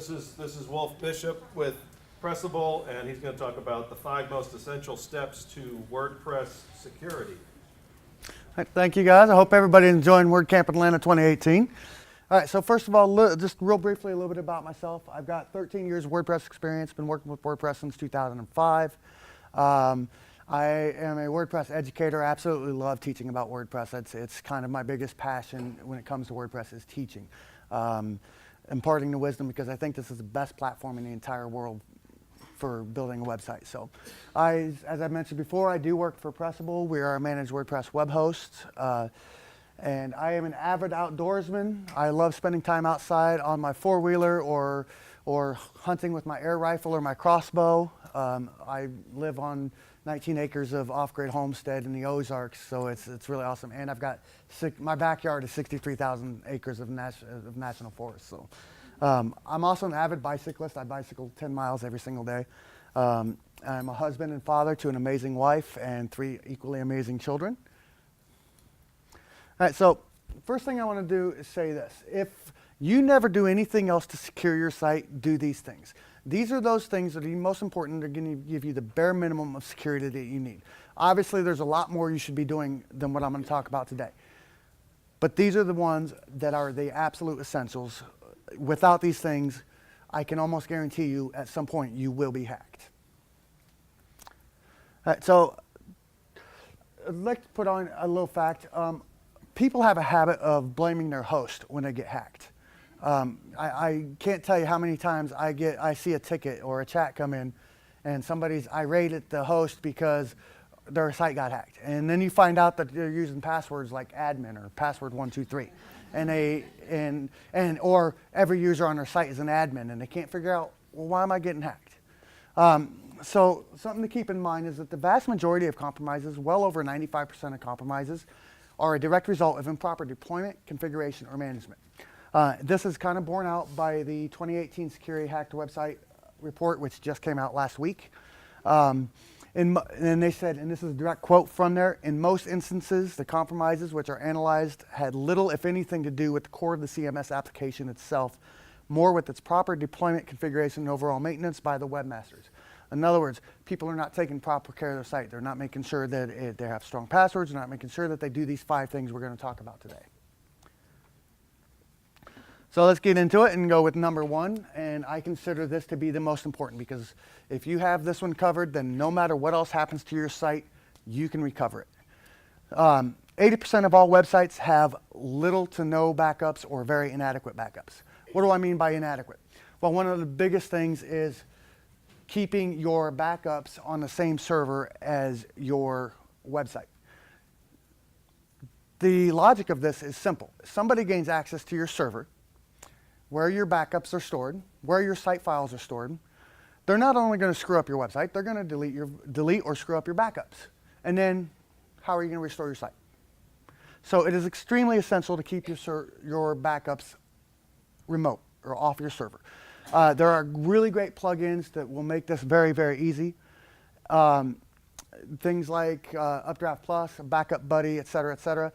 This is Wolf Bishop with Pressable, and he's going to talk about the 5 most essential steps to WordPress security. All right, thank you guys. I hope everybody enjoying WordCamp Atlanta 2018. All right, so first of all, just real briefly a little bit about myself. I've got 13 years of WordPress experience, been working with WordPress since 2005. I am a WordPress educator. I absolutely love teaching about WordPress. It's kind of my biggest passion when it comes to WordPress is teaching. Imparting the wisdom, because I think this is the best platform in the entire world for building a website. So as I mentioned before, I do work for Pressable. We are a managed WordPress web host. And I am an avid outdoorsman. I love spending time outside on my four-wheeler or hunting with my air rifle or my crossbow. I live on 19 acres of off-grid homestead in the Ozarks, so it's really awesome. And I've got my backyard is 63,000 acres of national forest. So I'm also an avid bicyclist. I bicycle 10 miles every single day. I'm a husband and father to an amazing wife and 3 equally amazing children. All right, so first thing I want to do is say this. If you never do anything else to secure your site, do these things. These are those things that are the most important. They're going to give you the bare minimum of security that you need. Obviously, there's a lot more you should be doing than what I'm going to talk about today. But these are the ones that are the absolute essentials. Without these things, I can almost guarantee you at some point you will be hacked. All right, so let's put on a little fact. People have a habit of blaming their host when they get hacked. I can't tell you how many times I see a ticket or a chat come in and somebody's irate at the host because their site got hacked. And then you find out that they're using passwords like admin or password 123. Or every user on their site is an admin and they can't figure out, well, why am I getting hacked? So something to keep in mind is that the vast majority of compromises, well over 95% of compromises, are a direct result of improper deployment, configuration, or management. This is kind of borne out by the 2018 Security Hacked Website report, which just came out last week. And they said, and this is a direct quote from there, in most instances, the compromises which are analyzed had little, if anything, to do with the core of the CMS application itself, more with its proper deployment, configuration, and overall maintenance by the webmasters. In other words, people are not taking proper care of their site. They're not making sure that they have strong passwords. They're not making sure that they do these 5 things we're going to talk about today. So let's get into it and go with number 1. And I consider this to be the most important because if you have this one covered, then no matter what else happens to your site, you can recover it. 80% of all websites have little to no backups or very inadequate backups. What do I mean by inadequate? Well, one of the biggest things is keeping your backups on the same server as your website. The logic of this is simple. Somebody gains access to your server, where your backups are stored, where your site files are stored. They're not only going to screw up your website, they're going to delete or screw up your backups. And then how are you going to restore your site? So it is extremely essential to keep your backups remote or off your server. There are really great plugins that will make this very, very easy. Things like Updraft Plus, Backup Buddy, et cetera, et cetera.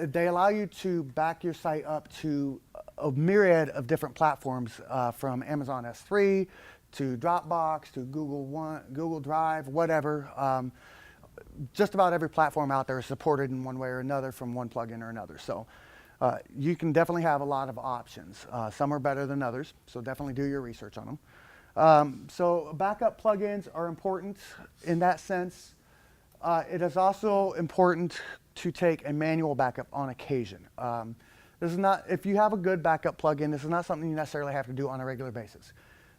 They allow you to back your site up to a myriad of different platforms, from Amazon S3 to Dropbox to Google Drive, whatever. Just about every platform out there is supported in one way or another from one plugin or another. So you can definitely have a lot of options. Some are better than others, so definitely do your research on them. So backup plugins are important in that sense. It is also important to take a manual backup on occasion. This is not, if you have a good backup plugin, this is not something you necessarily have to do on a regular basis.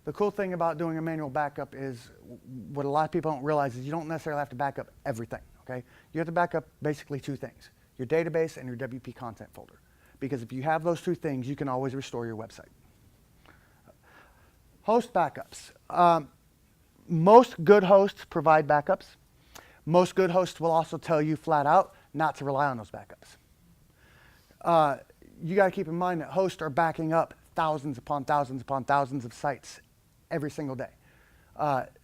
The cool thing about doing a manual backup is what a lot of people don't realize is you don't necessarily have to back up everything, okay? You have to back up basically 2 things, your database and your WP content folder. Because if you have those 2 things, you can always restore your website. Host backups. Most good hosts provide backups. Most good hosts will also tell you flat out not to rely on those backups. You got to keep in mind that hosts are backing up thousands upon thousands upon thousands of sites every single day.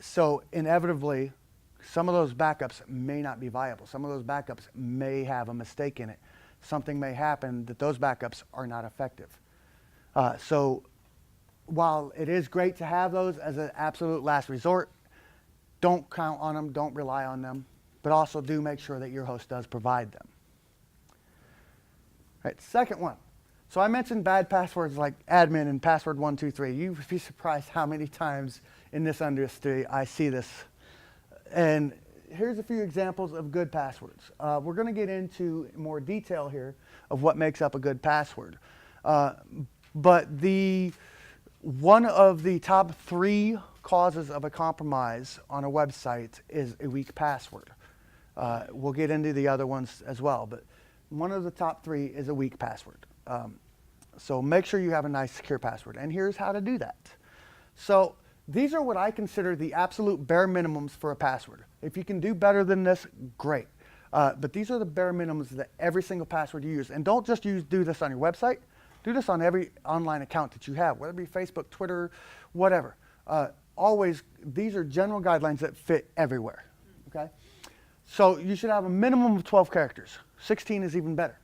So inevitably, some of those backups may not be viable. Some of those backups may have a mistake in it. Something may happen that those backups are not effective. So while it is great to have those as an absolute last resort, don't count on them, don't rely on them, but also do make sure that your host does provide them. All right, second one. So I mentioned bad passwords like admin and password 123. You'd be surprised how many times in this industry I see this. And here's a few examples of good passwords. We're going to get into more detail here of what makes up a good password. But one of the top 3 causes of a compromise on a website is a weak password. We'll get into the other ones as well, but one of the top 3 is a weak password. So make sure you have a nice secure password. And here's how to do that. So these are what I consider the absolute bare minimums for a password. If you can do better than this, great. But these are the bare minimums that every single password you use. And don't just do this on your website. Do this on every online account that you have, whether it be Facebook, Twitter, whatever. Always, these are general guidelines that fit everywhere. Okay? So you should have a minimum of 12 characters. 16 is even better.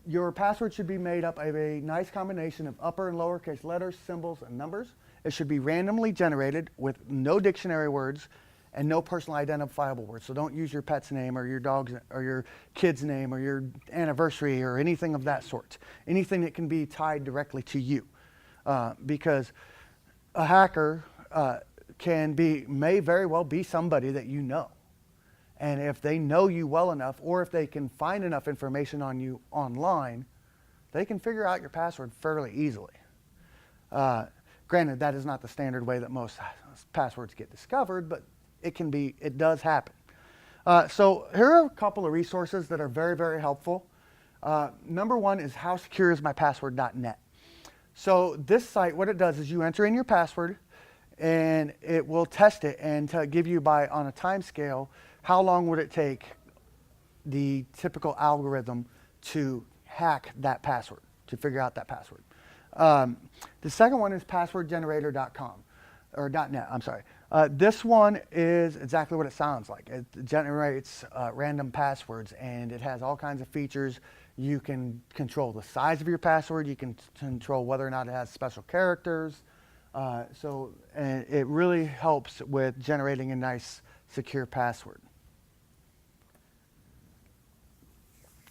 Your password should be made up of a nice combination of upper and lowercase letters, symbols, and numbers. It should be randomly generated with no dictionary words and no personal identifiable words. So don't use your pet's name or your dog's or your kid's name or your anniversary or anything of that sort. Anything that can be tied directly to you. Because a hacker may very well be somebody that you know. And if they know you well enough, or if they can find enough information on you online, they can figure out your password fairly easily. Granted, that is not the standard way that most passwords get discovered, but it does happen. So here are a couple of resources that are very, very helpful. Number one is howsecureismypassword.net. So this site, what it does is you enter in your password, and it will test it and give you on a time scale how long would it take the typical algorithm to hack that password, to figure out that password. The second one is passwordgenerator.com, or .net, I'm sorry. This one is exactly what it sounds like. It generates random passwords, and it has all kinds of features. You can control the size of your password. You can control whether or not it has special characters. So it really helps with generating a nice, secure password.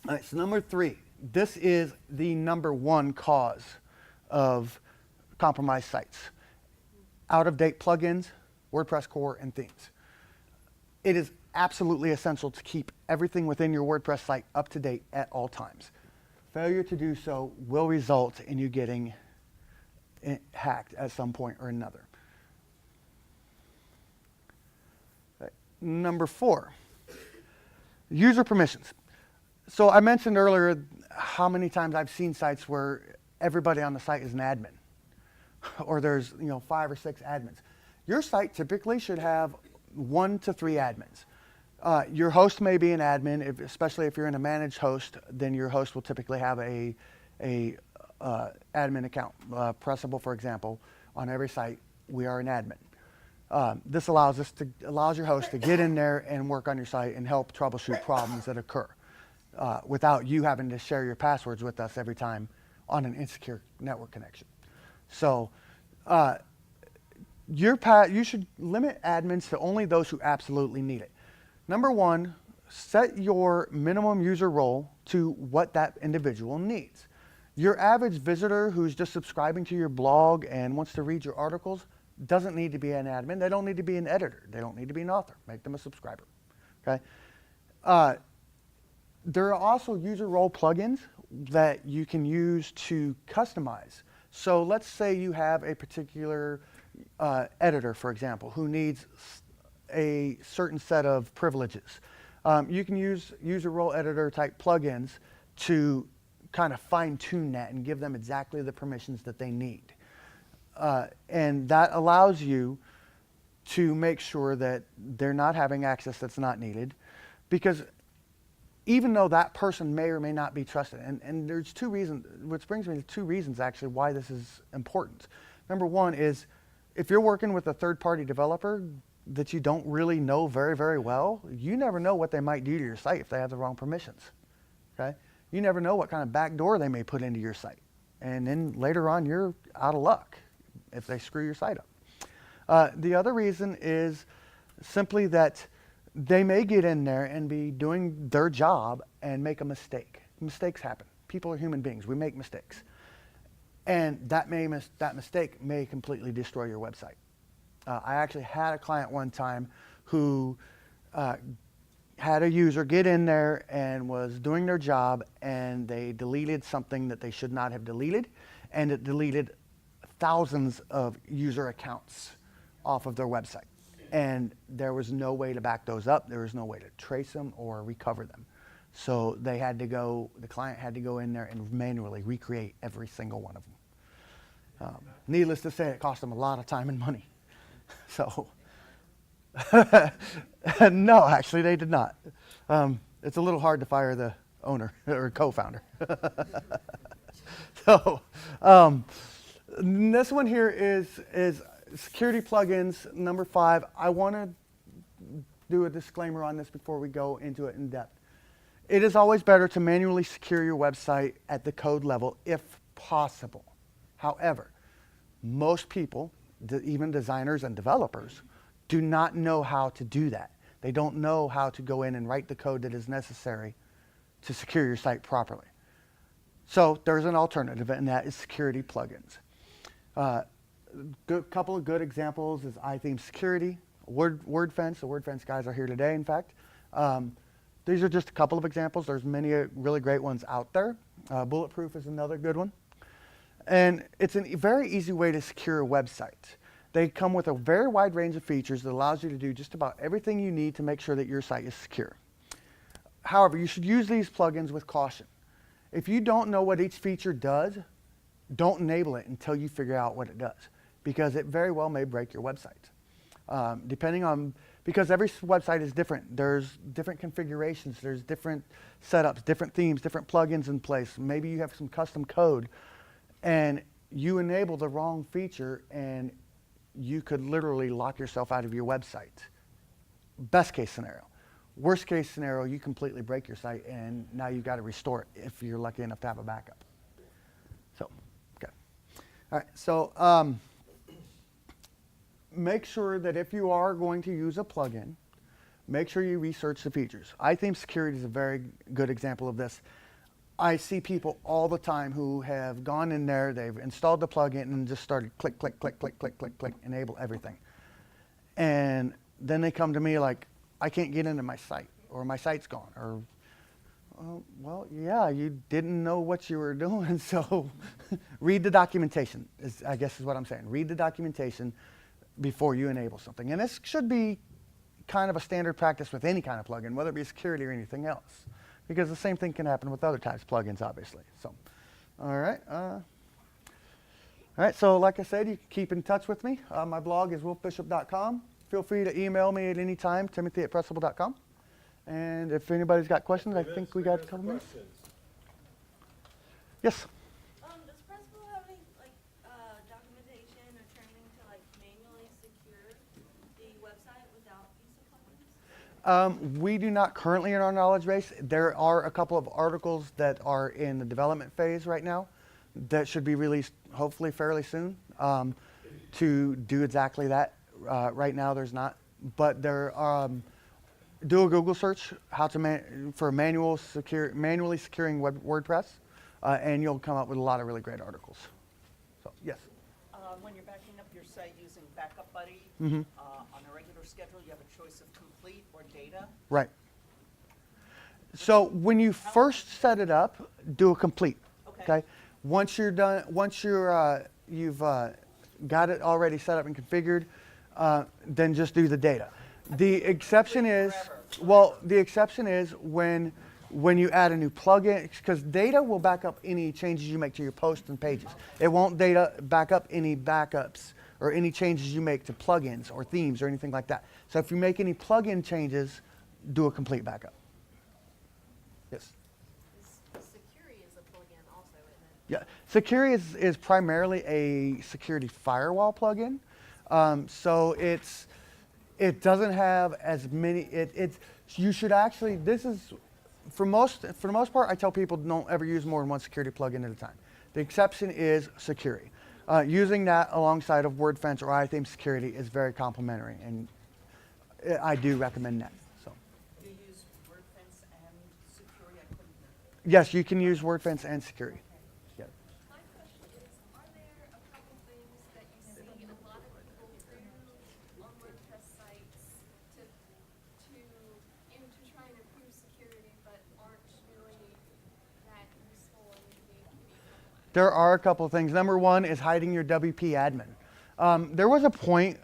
All right, so number 3. This is the number 1 cause of compromised sites. Out-of-date plugins, WordPress core, and themes. It is absolutely essential to keep everything within your WordPress site up to date at all times. Failure to do so will result in you getting hacked at some point or another. Number 4, user permissions. So I mentioned earlier how many times I've seen sites where everybody on the site is an admin, or there's 5 or 6 admins. Your site typically should have 1 to 3 admins. Your host may be an admin, especially if you're in a managed host. Then your host will typically have a admin account. Pressable, for example, on every site, we are an admin. This allows your host to get in there and work on your site and help troubleshoot problems that occur without you having to share your passwords with us every time on an insecure network connection. So you should limit admins to only those who absolutely need it. Number 1, set your minimum user role to what that individual needs. Your average visitor who's just subscribing to your blog and wants to read your articles doesn't need to be an admin. They don't need to be an editor. They don't need to be an author. Make them a subscriber. Okay. There are also user role plugins that you can use to customize. So let's say you have a particular editor, for example, who needs a certain set of privileges. You can use user role editor type plugins to kind of fine tune that and give them exactly the permissions that they need. And that allows you to make sure that they're not having access that's not needed, because even though that person may or may not be trusted, and there's 2 reasons, which brings me to 2 reasons actually why this is important. Number 1 is if you're working with a third-party developer that you don't really know very, very well, you never know what they might do to your site if they have the wrong permissions. Okay? You never know what kind of backdoor they may put into your site. And then later on, you're out of luck if they screw your site up. The other reason is simply that they may get in there and be doing their job and make a mistake. Mistakes happen. People are human beings. We make mistakes. And that mistake may completely destroy your website. I actually had a client one time who had a user get in there and was doing their job, and they deleted something that they should not have deleted, and it deleted thousands of user accounts off of their website. And there was no way to back those up. There was no way to trace them or recover them. So they had to go, the client had to go in there and manually recreate every single one of them. Needless to say, it cost them a lot of time and money. So, no, actually they did not. It's a little hard to fire the owner or co-founder. So, this one here is security plugins, number 5. I want to do a disclaimer on this before we go into it in depth. It is always better to manually secure your website at the code level if possible. However, most people, even designers and developers, do not know how to do that. They don't know how to go in and write the code that is necessary to secure your site properly. So there's an alternative, and that is security plugins. Couple of good examples is iTheme Security, WordFence. The WordFence guys are here today, in fact. These are just a couple of examples. There's many really great ones out there. Bulletproof is another good one. And it's a very easy way to secure a website. They come with a very wide range of features that allows you to do just about everything you need to make sure that your site is secure. However, you should use these plugins with caution. If you don't know what each feature does, don't enable it until you figure out what it does, because it very well may break your website. Because every website is different. There's different configurations, there's different setups, different themes, different plugins in place. Maybe you have some custom code and you enable the wrong feature and you could literally lock yourself out of your website. Best case scenario. Worst case scenario, you completely break your site and now you've got to restore it if you're lucky enough to have a backup. So, okay. All right, so make sure that if you are going to use a plugin, make sure you research the features. iTheme Security is a very good example of this. I see people all the time who have gone in there, they've installed the plugin and just started click, click, click, click, click, click, click, enable everything. And then they come to me like, I can't get into my site, or my site's gone, or, well, yeah, you didn't know what you were doing, so read the documentation, I guess is what I'm saying. Read the documentation before you enable something. And this should be kind of a standard practice with any kind of plugin, whether it be security or anything else, because the same thing can happen with other types of plugins, obviously. So, all right, so like I said, you can keep in touch with me. My blog is wolfbishop.com. Feel free to email me at any time, timothy@pressable.com. And if anybody's got questions, I think we got a couple minutes. Yes? Does Pressable have any documentation or training to manually secure the website without use of plugins? We do not currently in our knowledge base. There are a couple of articles that are in the development phase right now that should be released hopefully fairly soon to do exactly that. Right now there's not, but there do a Google search how to for manually securing WordPress, and you'll come up with a lot of really great articles. So yes. When you're backing up your site using Backup Buddy Mm-hmm. On a regular schedule, you have a choice of complete or data. Right. So when you first set it up, do a complete. Okay. Once you're done, you've got it already set up and configured, then just do the data. The exception is, when you add a new plugin, because data will back up any changes you make to your posts and pages. It won't back up any backups or any changes you make to plugins or themes or anything like that. So if you make any plugin changes, do a complete backup. Yes? Security is a plugin also, isn't it? Yeah, Security is primarily a security firewall plugin. So it doesn't have as many. You should actually. This is for the most part. I tell people don't ever use more than one security plugin at a time. The exception is security. Using that alongside of WordFence or iTheme security is very complimentary, and I do recommend that. So, You use WordFence and security, I couldn't hear. yes, you can use WordFence and security. Yeah. My question is, are there a couple things that you see a lot of people do on WordPress sites to try and improve security, but aren't really that useful and maybe can be problematic? There are a couple of things. Number one is hiding your WP admin. There was a point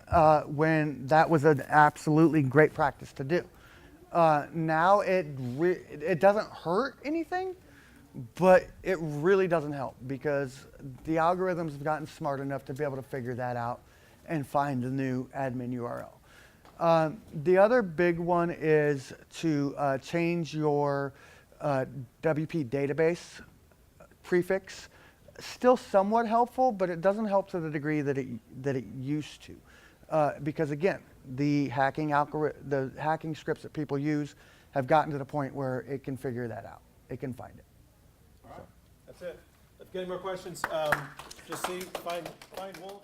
when that was an absolutely great practice to do. Now it doesn't hurt anything, but it really doesn't help because the algorithms have gotten smart enough to be able to figure that out and find the new admin URL. The other big one is to change your WP database prefix. Still somewhat helpful, but it doesn't help to the degree that it used to, because again, the hacking scripts that people use have gotten to the point where it can figure that out. It can find it. All right, that's it. If you have any more questions, just find Wolf.